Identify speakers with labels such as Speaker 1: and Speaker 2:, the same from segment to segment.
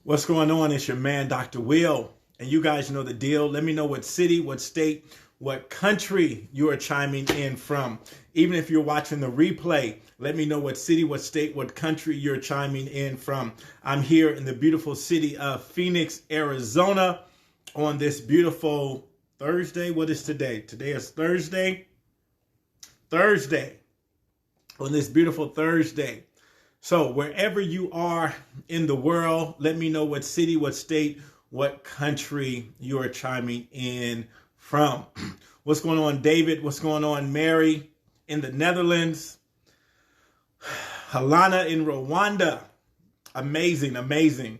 Speaker 1: What's going on? It's your man, Dr. Will. And you guys know the deal. Let me know what city, what state, what country you are chiming in from. Even if you're watching the replay, let me know what city, what state, what country you're chiming in from. I'm here in the beautiful city of Phoenix, Arizona on this beautiful Thursday. What is today? Today is Thursday. On this beautiful Thursday. So wherever you are in the world, let me know what city, what state, what country you are chiming in from. What's going on, David? What's going on, Mary in the Netherlands? Halana in Rwanda. Amazing, amazing.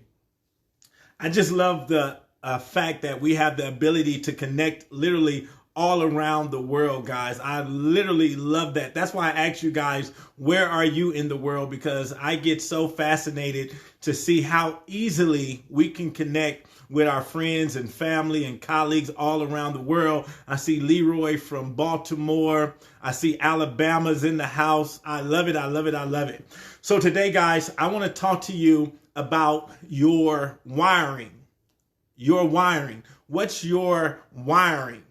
Speaker 1: I just love the fact that we have the ability to connect literally all around the world, guys. I literally love that. That's why I asked you guys, where are you in the world? Because I get so fascinated to see how easily we can connect with our friends and family and colleagues all around the world. I see Leroy from Baltimore. I see Alabama's in the house. I love it. I love it. I love it. So today, guys, I want to talk to you about your wiring. Your wiring. What's your wiring?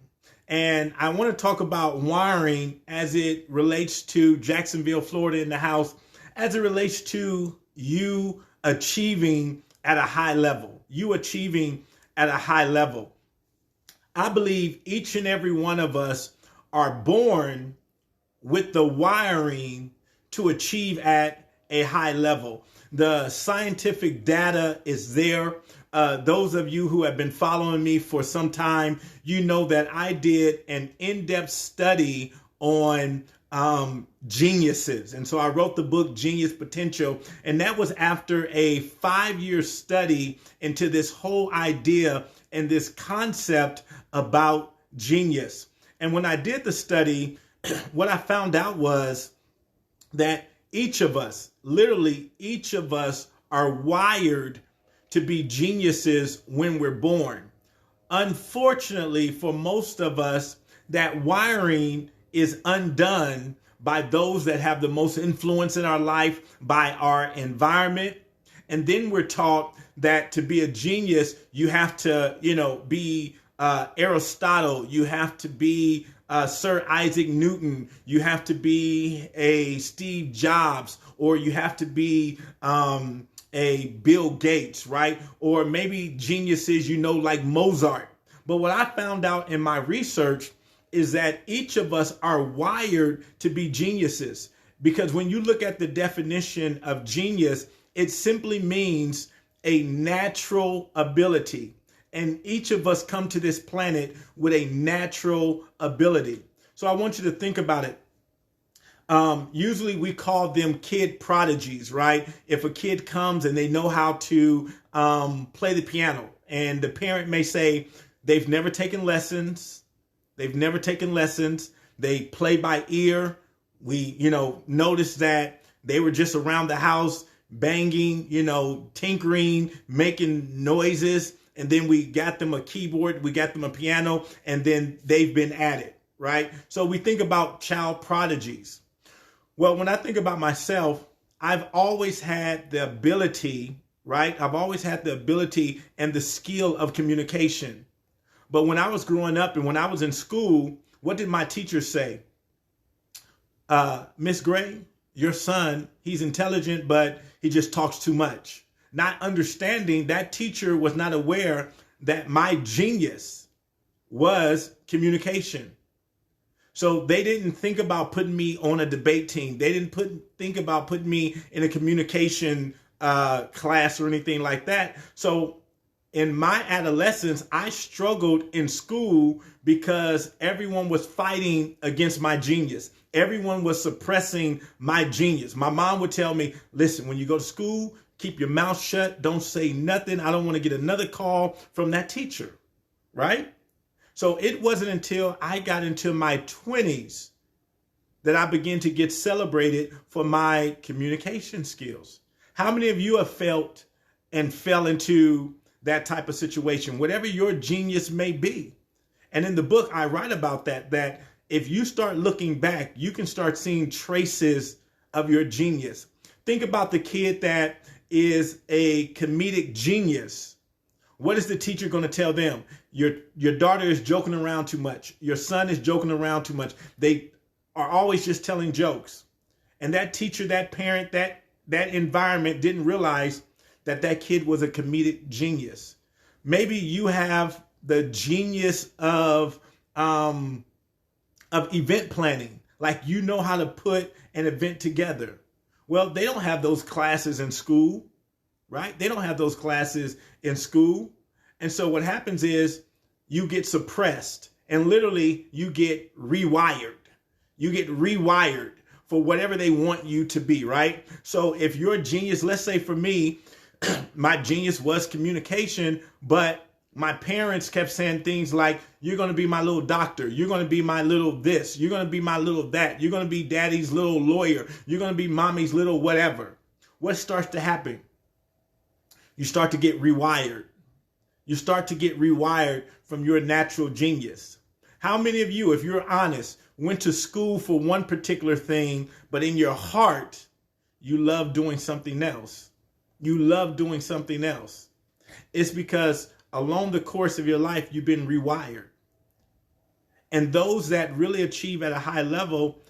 Speaker 1: And I want to talk about wiring as it relates to Jacksonville, Florida in the house, as it relates to you achieving at a high level. You achieving at a high level. I believe each and every one of us are born with the wiring to achieve at a high level. The scientific data is there. Those of you who have been following me for some time, you know that I did an in-depth study on geniuses. And so I wrote the book Genius Potential. And that was after a 5-year study into this whole idea and this concept about genius. And when I did the study, what I found out was that each of us, literally each of us, are wired to be geniuses when we're born. Unfortunately, for most of us, that wiring is undone by those that have the most influence in our life, by our environment. And then we're taught that to be a genius, you have to, be Aristotle, you have to be Sir Isaac Newton, you have to be a Steve Jobs, or you have to be a Bill Gates, right? Or maybe geniuses, like Mozart. But what I found out in my research is that each of us are wired to be geniuses. Because when you look at the definition of genius, it simply means a natural ability. And each of us come to this planet with a natural ability. So I want you to think about it. Usually we call them kid prodigies, right? If a kid comes and they know how to play the piano, and the parent may say they've never taken lessons. They play by ear. We, notice that they were just around the house banging, tinkering, making noises. And then we got them a keyboard, we got them a piano, and then they've been at it, right? So we think about child prodigies. Well, when I think about myself, I've always had the ability, right? I've always had the ability and the skill of communication. But when I was growing up and when I was in school, what did my teachers say? Miss Gray, your son, he's intelligent, but he just talks too much. Not understanding that teacher was not aware that my genius was communication. So they didn't think about putting me on a debate team. They didn't think about putting me in a communication class or anything like that. So in my adolescence, I struggled in school because everyone was fighting against my genius. Everyone was suppressing my genius. My mom would tell me, listen, when you go to school, keep your mouth shut. Don't say nothing. I don't want to get another call from that teacher, right? So it wasn't until I got into my 20s that I began to get celebrated for my communication skills. How many of you have felt and fell into that type of situation, whatever your genius may be? And in the book, I write about that if you start looking back, you can start seeing traces of your genius. Think about the kid that is a comedic genius, what is the teacher going to tell them? Your daughter is joking around too much. Your son is joking around too much. They are always just telling jokes. And that teacher, that parent, that environment didn't realize that kid was a comedic genius. Maybe you have the genius of event planning. Like, you know how to put an event together. Well, they don't have those classes in school, right? They don't have those classes in school. And so what happens is you get suppressed and literally you get rewired. You get rewired for whatever they want you to be, right? So if you're a genius, let's say for me, my genius was communication, but my parents kept saying things like, you're going to be my little doctor. You're going to be my little this. You're going to be my little that. You're going to be daddy's little lawyer. You're going to be mommy's little whatever. What starts to happen? You start to get rewired. You start to get rewired from your natural genius. How many of you, if you're honest, went to school for one particular thing, but in your heart, you love doing something else? You love doing something else. It's because along the course of your life, you've been rewired. And those that really achieve at a high level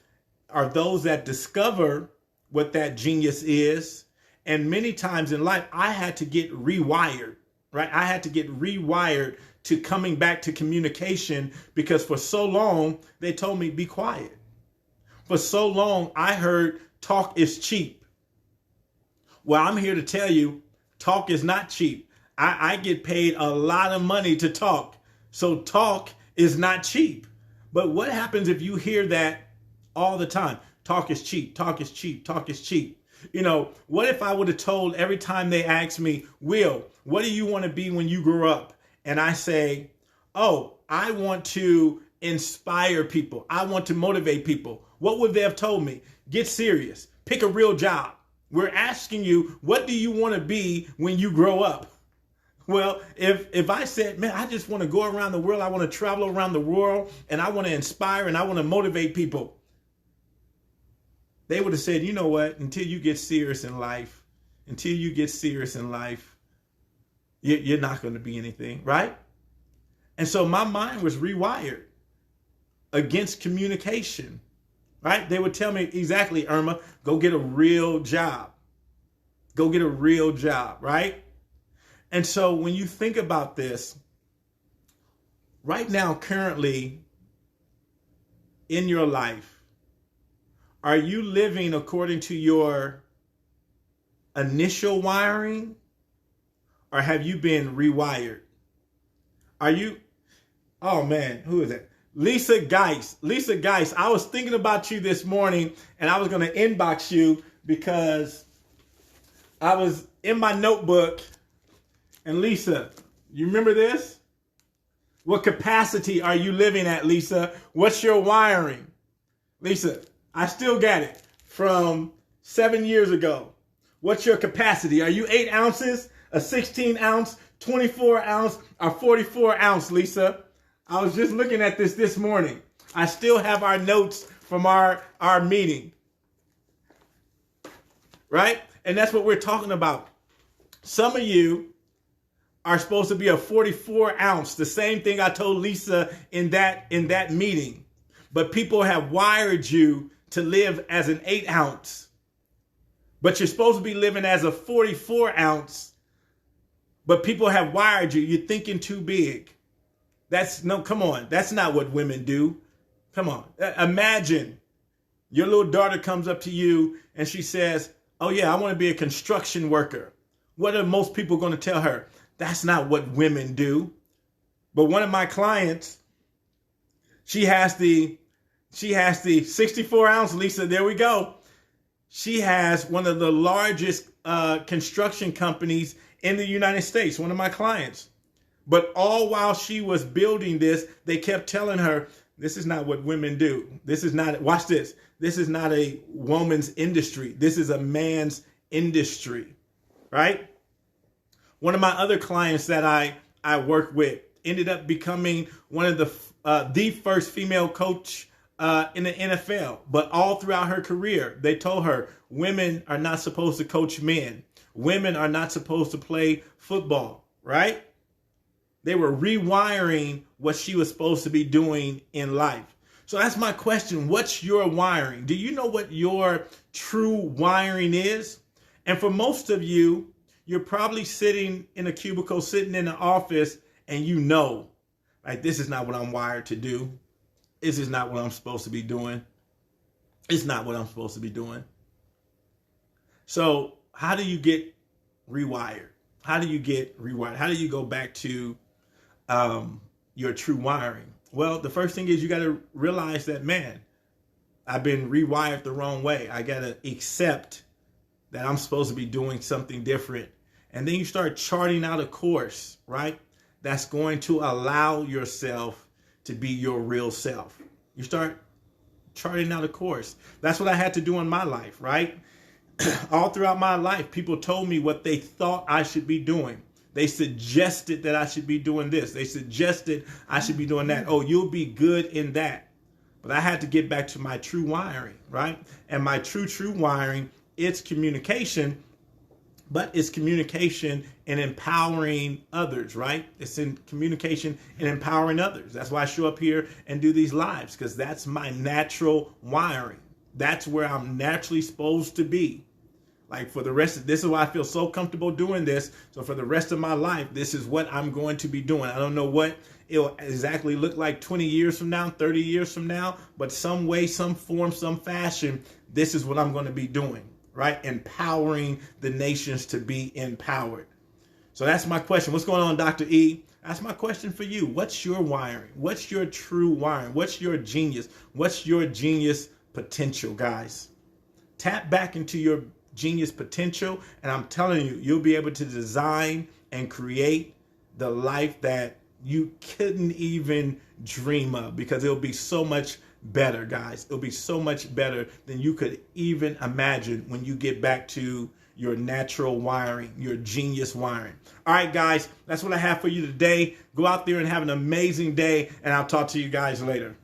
Speaker 1: are those that discover what that genius is. And many times in life, I had to get rewired, right? I had to get rewired to coming back to communication, because for so long, they told me, be quiet. For so long, I heard talk is cheap. Well, I'm here to tell you, talk is not cheap. I get paid a lot of money to talk. So talk is not cheap. But what happens if you hear that all the time? Talk is cheap, talk is cheap, talk is cheap. You know, what if I would have told every time they ask me, Will, what do you want to be when you grow up? And I say, oh, I want to inspire people. I want to motivate people. What would they have told me? Get serious. Pick a real job. We're asking you, what do you want to be when you grow up? Well, if I said, man, I just want to go around the world, I want to travel around the world, and I want to inspire and I want to motivate people, they would have said, you know what, until you get serious in life, you're not going to be anything, right? And so my mind was rewired against communication, right? They would tell me, exactly, Irma, go get a real job. Go get a real job, right? And so when you think about this, right now, currently in your life, are you living according to your initial wiring, or have you been rewired? Are you, oh man, who is that? Lisa Geis. Lisa Geis, I was thinking about you this morning, and I was going to inbox you because I was in my notebook. And Lisa, you remember this? What capacity are you living at, Lisa? What's your wiring? Lisa, I still got it from 7 years ago. What's your capacity? Are you 8 ounces, a 16 ounce, 24 ounce, or 44 ounce, Lisa? I was just looking at this morning. I still have our notes from our meeting. Right? And that's what we're talking about. Some of you are supposed to be a 44 ounce, the same thing I told Lisa in that meeting. But people have wired you to live as an 8 ounce. But you're supposed to be living as a 44 ounce. But people have wired you. You're thinking too big. Come on. That's not what women do. Come on. Imagine your little daughter comes up to you and she says, oh yeah, I want to be a construction worker. What are most people going to tell her? That's not what women do. But one of my clients, she has the 64 ounce, Lisa, there we go. She has one of the largest construction companies in the United States, one of my clients. But all while she was building this, they kept telling her, this is not what women do. This is not, watch this. This is not a woman's industry. This is a man's industry, right? One of my other clients that I work with ended up becoming one of the first female coach in the NFL. But all throughout her career, they told her women are not supposed to coach men. Women are not supposed to play football, right? They were rewiring what she was supposed to be doing in life. So that's my question. What's your wiring? Do you know what your true wiring is? And for most of you, you're probably sitting in a cubicle, sitting in the office, and you know, like, this is not what I'm wired to do. This is not what I'm supposed to be doing. It's not what I'm supposed to be doing. So how do you get rewired? How do you get rewired? How do you go back to your true wiring? Well, the first thing is you got to realize that, man, I've been rewired the wrong way. I got to accept that I'm supposed to be doing something different. And then you start charting out a course, right? That's going to allow yourself to be your real self. You start charting out a course. That's what I had to do in my life, right? All throughout my life, people told me what they thought I should be doing. They suggested that I should be doing this. They suggested I should be doing that. Oh, you'll be good in that. But I had to get back to my true wiring, right? And my true wiring, it's communication, but it's communication and empowering others, right? It's in communication and empowering others. That's why I show up here and do these lives, because that's my natural wiring. That's where I'm naturally supposed to be. Like, for the rest of this is why I feel so comfortable doing this. So for the rest of my life, this is what I'm going to be doing. I don't know what it'll exactly look like 20 years from now, 30 years from now, but some way, some form, some fashion, this is what I'm going to be doing, right? Empowering the nations to be empowered. So that's my question. What's going on, Dr. E? That's my question for you. What's your wiring? What's your true wiring? What's your genius? What's your genius potential, guys? Tap back into your genius potential, and I'm telling you, you'll be able to design and create the life that you couldn't even dream of, because it'll be so much better, guys. It'll be so much better than you could even imagine when you get back to your natural wiring, your genius wiring. All right, guys, that's what I have for you today. Go out there and have an amazing day, and I'll talk to you guys later.